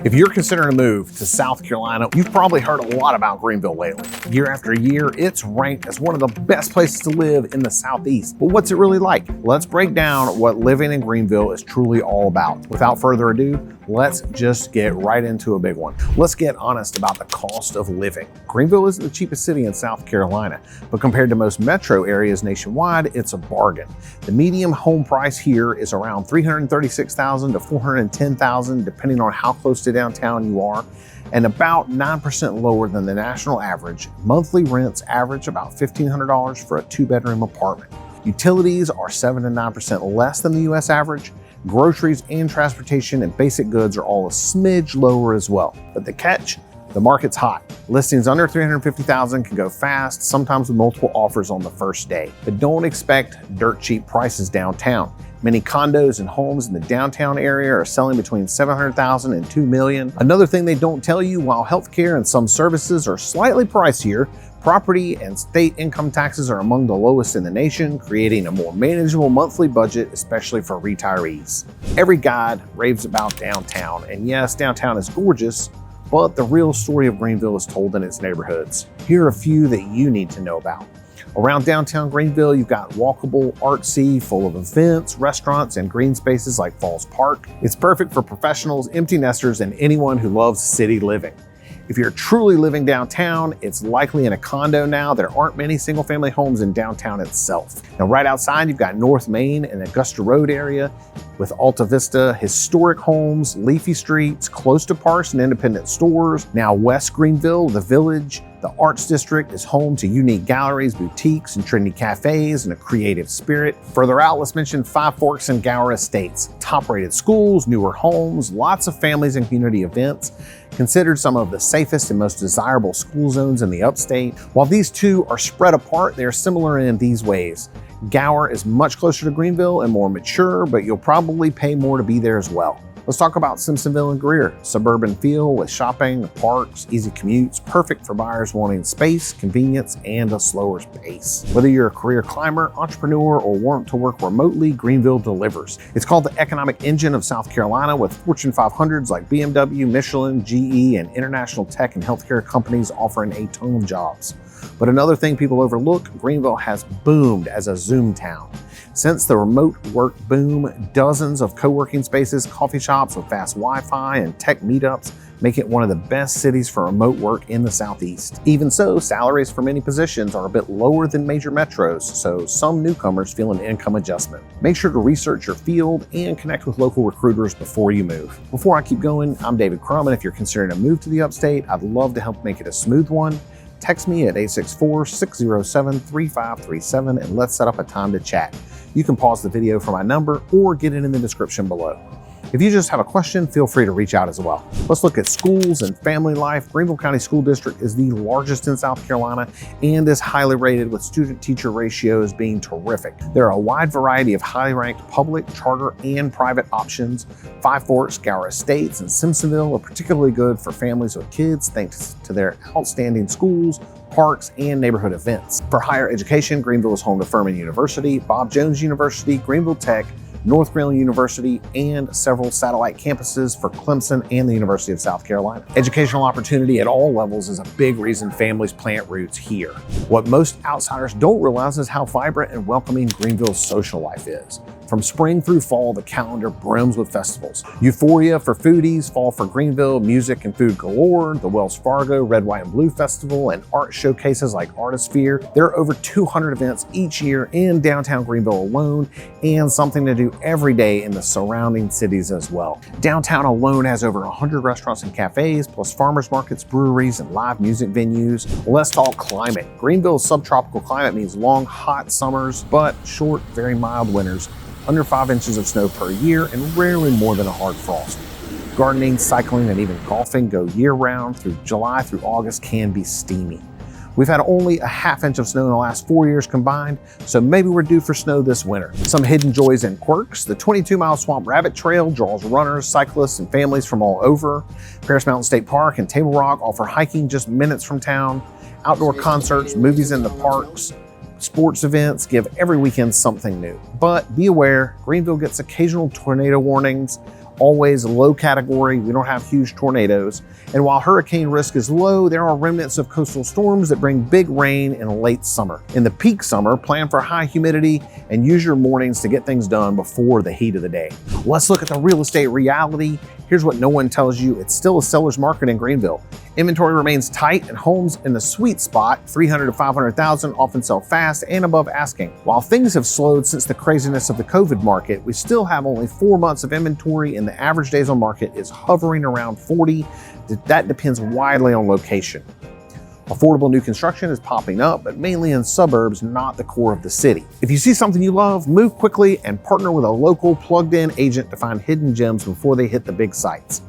If you're considering a move to South Carolina, you've probably heard a lot about Greenville lately. Year after year, it's ranked as one of the best places to live in the Southeast. But what's it really like? Let's break down what living in Greenville is truly all about. Without further ado, let's just get right into a big one. Let's get honest about the cost of living. Greenville isn't the cheapest city in South Carolina, but compared to most metro areas nationwide, it's a bargain. The median home price here is around $336,000 to $410,000, depending on how close to downtown you are, and about 9% lower than the national average. Monthly rents average about $1,500 for a 2-bedroom apartment. Utilities are 7 to 9% less than the US average. Groceries and transportation and basic goods are all a smidge lower as well. But the catch? The market's hot. Listings under $350,000 can go fast, sometimes with multiple offers on the first day. But don't expect dirt cheap prices downtown. Many condos and homes in the downtown area are selling between $700,000 and $2 million. Another thing they don't tell you, while healthcare and some services are slightly pricier, property and state income taxes are among the lowest in the nation, creating a more manageable monthly budget, especially for retirees. Every guide raves about downtown, and yes, downtown is gorgeous, but the real story of Greenville is told in its neighborhoods. Here are a few that you need to know about. Around downtown Greenville, you've got walkable, artsy, full of events, restaurants, and green spaces like Falls Park. It's perfect for professionals, empty nesters, and anyone who loves city living. If you're truly living downtown, it's likely in a condo now. There aren't many single-family homes in downtown itself. Now, right outside, you've got North Main and Augusta Road area with Alta Vista, historic homes, leafy streets, close to parks and independent stores. Now, West Greenville, the Village, the Arts District is home to unique galleries, boutiques, and trendy cafes and a creative spirit. Further out, let's mention Five Forks and Gower Estates. Top-rated schools, newer homes, lots of families and community events. Considered some of the safest and most desirable school zones in the upstate. While these two are spread apart, they are similar in these ways. Gower is much closer to Greenville and more mature, but you'll probably pay more to be there as well. Let's talk about Simpsonville and Greer. Suburban feel with shopping, parks, easy commutes, perfect for buyers wanting space, convenience, and a slower pace. Whether you're a career climber, entrepreneur, or want to work remotely, Greenville delivers. It's called the economic engine of South Carolina, with Fortune 500s like BMW, Michelin, GE, and international tech and healthcare companies offering a ton of jobs. But another thing people overlook, Greenville has boomed as a Zoom town. Since the remote work boom, dozens of co-working spaces, coffee shops with fast Wi-Fi, and tech meetups make it one of the best cities for remote work in the Southeast. Even so, salaries for many positions are a bit lower than major metros, so some newcomers feel an income adjustment. Make sure to research your field and connect with local recruiters before you move. Before I keep going, I'm David Crum, and if you're considering a move to the upstate, I'd love to help make it a smooth one. Text me at 864-607-3537 and let's set up a time to chat. You can pause the video for my number or get it in the description below. If you just have a question, feel free to reach out as well. Let's look at schools and family life. Greenville County School District is the largest in South Carolina and is highly rated, with student-teacher ratios being terrific. There are a wide variety of highly ranked public, charter, and private options. Five Forks, Gower Estates, and Simpsonville are particularly good for families with kids thanks to their outstanding schools, parks, and neighborhood events. For higher education, Greenville is home to Furman University, Bob Jones University, Greenville Tech, NorthGroup University, and several satellite campuses for Clemson and the University of South Carolina. Educational opportunity at all levels is a big reason families plant roots here. What most outsiders don't realize is how vibrant and welcoming Greenville's social life is. From spring through fall, the calendar brims with festivals. Euphoria for foodies, Fall for Greenville, music and food galore, the Wells Fargo Red, White, and Blue Festival, and art showcases like Artisphere. There are over 200 events each year in downtown Greenville alone, and something to do every day in the surrounding cities as well. Downtown alone has over 100 restaurants and cafes, plus farmers markets, breweries, and live music venues. Let's talk climate. Greenville's subtropical climate means long, hot summers, but short, very mild winters. Under 5 inches of snow per year, and rarely more than a hard frost. Gardening, cycling, and even golfing go year-round. Through July through August can be steamy. We've had only a ½ inch of snow in the last 4 years combined, so maybe we're due for snow this winter. Some hidden joys and quirks. The 22-mile Swamp Rabbit Trail draws runners, cyclists, and families from all over. Paris Mountain State Park and Table Rock offer hiking just minutes from town. Outdoor concerts, movies in the parks, sports events give every weekend something new. But be aware, Greenville gets occasional tornado warnings. always low category. We don't have huge tornadoes. And while hurricane risk is low, there are remnants of coastal storms that bring big rain in late summer. In the peak summer, plan for high humidity and use your mornings to get things done before the heat of the day. Let's look at the real estate reality. Here's what no one tells you. It's still a seller's market in Greenville. Inventory remains tight and homes in the sweet spot, 300 to 500,000, often sell fast and above asking. While things have slowed since the craziness of the COVID market, we still have only 4 months of inventory and the average days on market is hovering around 40. That depends widely on location. Affordable new construction is popping up, but mainly in suburbs, not the core of the city. If you see something you love, move quickly and partner with a local plugged-in agent to find hidden gems before they hit the big sites.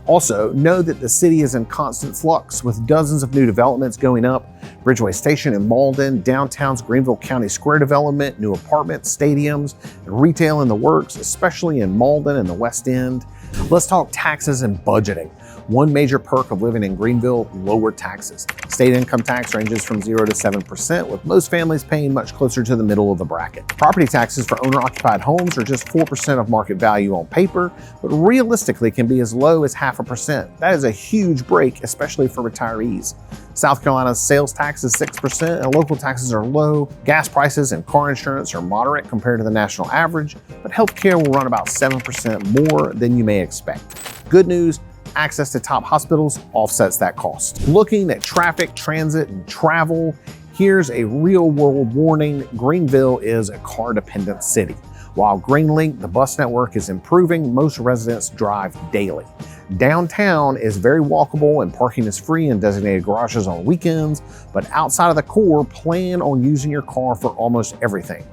Also, know that the city is in constant flux with dozens of new developments going up. Bridgeway Station in Malden, downtown's Greenville County Square development, new apartments, stadiums, and retail in the works, especially in Malden and the West End. Let's talk taxes and budgeting. One major perk of living in Greenville, lower taxes. State income tax ranges from 0 to 7%, with most families paying much closer to the middle of the bracket. Property taxes for owner-occupied homes are just 4% of market value on paper, but realistically can be as low as 0.5%. That is a huge break, especially for retirees. South Carolina's sales tax is 6% and local taxes are low. Gas prices and car insurance are moderate compared to the national average, but healthcare will run about 7% more than you may expect. Good news, access to top hospitals offsets that cost. Looking at traffic, transit, and travel, here's a real-world warning. Greenville is a car-dependent city. While GreenLink, the bus network, is improving, most residents drive daily. Downtown is very walkable and parking is free in designated garages on weekends, but outside of the core, plan on using your car for almost everything.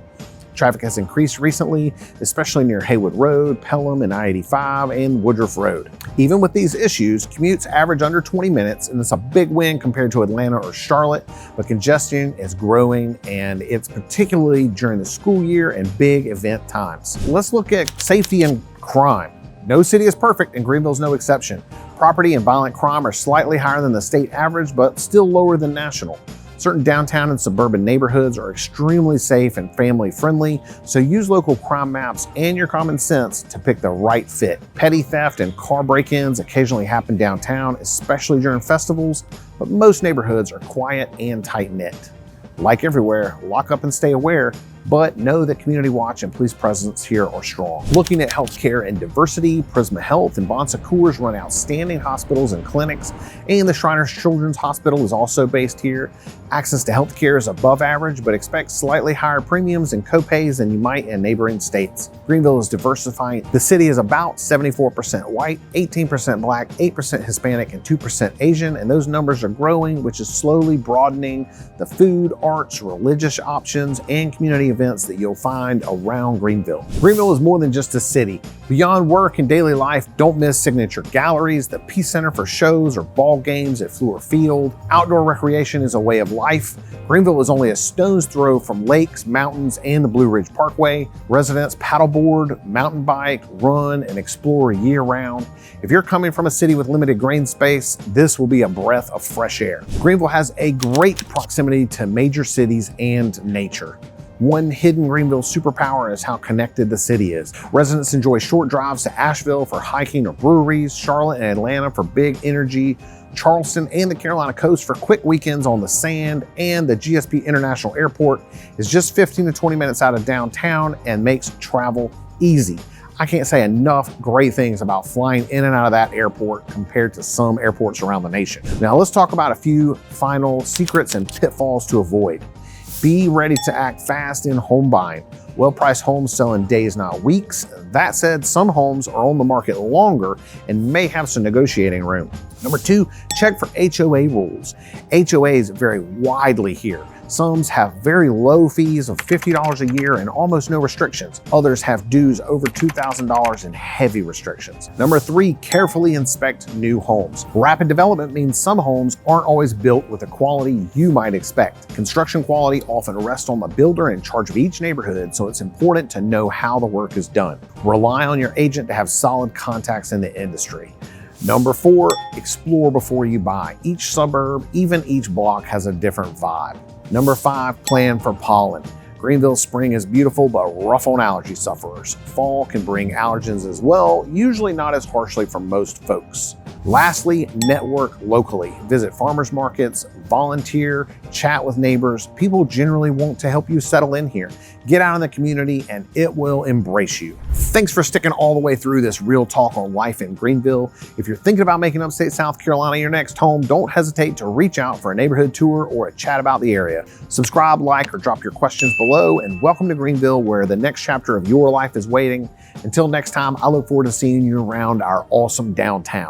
Traffic has increased recently, especially near Haywood Road, Pelham and I-85 and Woodruff Road. Even with these issues, commutes average under 20 minutes, and it's a big win compared to Atlanta or Charlotte, but congestion is growing, and it's particularly during the school year and big event times. Let's look at safety and crime. No city is perfect, and Greenville's no exception. Property and violent crime are slightly higher than the state average, but still lower than national. Certain downtown and suburban neighborhoods are extremely safe and family friendly, so use local crime maps and your common sense to pick the right fit. Petty theft and car break-ins occasionally happen downtown, especially during festivals, but most neighborhoods are quiet and tight-knit. Like everywhere, lock up and stay aware, but know that community watch and police presence here are strong. Looking at healthcare and diversity, Prisma Health and Bon Secours run outstanding hospitals and clinics, and the Shriners Children's Hospital is also based here. Access to healthcare is above average, but expect slightly higher premiums and copays than you might in neighboring states. Greenville is diversifying. The city is about 74% white, 18% black, 8% Hispanic, and 2% Asian, and those numbers are growing, which is slowly broadening the food, arts, religious options, and community events that you'll find around Greenville. Greenville is more than just a city. Beyond work and daily life, don't miss signature galleries, the Peace Center for shows or ball games at Fluor Field. Outdoor recreation is a way of life. Greenville is only a stone's throw from lakes, mountains, and the Blue Ridge Parkway. Residents paddleboard, mountain bike, run, and explore year-round. If you're coming from a city with limited green space, this will be a breath of fresh air. Greenville has a great proximity to major cities and nature. One hidden Greenville superpower is how connected the city is. Residents enjoy short drives to Asheville for hiking or breweries, Charlotte and Atlanta for big energy, Charleston and the Carolina coast for quick weekends on the sand, and the GSP International Airport is just 15 to 20 minutes out of downtown and makes travel easy. I can't say enough great things about flying in and out of that airport compared to some airports around the nation. Now let's talk about a few final secrets and pitfalls to avoid. Be ready to act fast in home buying. Well-priced homes sell in days, not weeks. That said, some homes are on the market longer and may have some negotiating room. Number 2, check for HOA rules. HOAs vary widely here. Some have very low fees of $50 a year and almost no restrictions. Others have dues over $2,000 and heavy restrictions. Number 3, carefully inspect new homes. Rapid development means some homes aren't always built with the quality you might expect. Construction quality often rests on the builder in charge of each neighborhood, so it's important to know how the work is done. Rely on your agent to have solid contacts in the industry. Number 4, explore before you buy. Each suburb, even each block, has a different vibe. Number 5, plan for pollen. Greenville's spring is beautiful but rough on allergy sufferers. Fall can bring allergens as well, usually not as harshly for most folks. Lastly, network locally. Visit farmers markets, volunteer, chat with neighbors. People generally want to help you settle in here. Get out in the community and it will embrace you. Thanks for sticking all the way through this real talk on life in Greenville. If you're thinking about making upstate South Carolina your next home, don't hesitate to reach out for a neighborhood tour or a chat about the area. Subscribe, like, or drop your questions below, and welcome to Greenville, where the next chapter of your life is waiting. Until next time, I look forward to seeing you around our awesome downtown.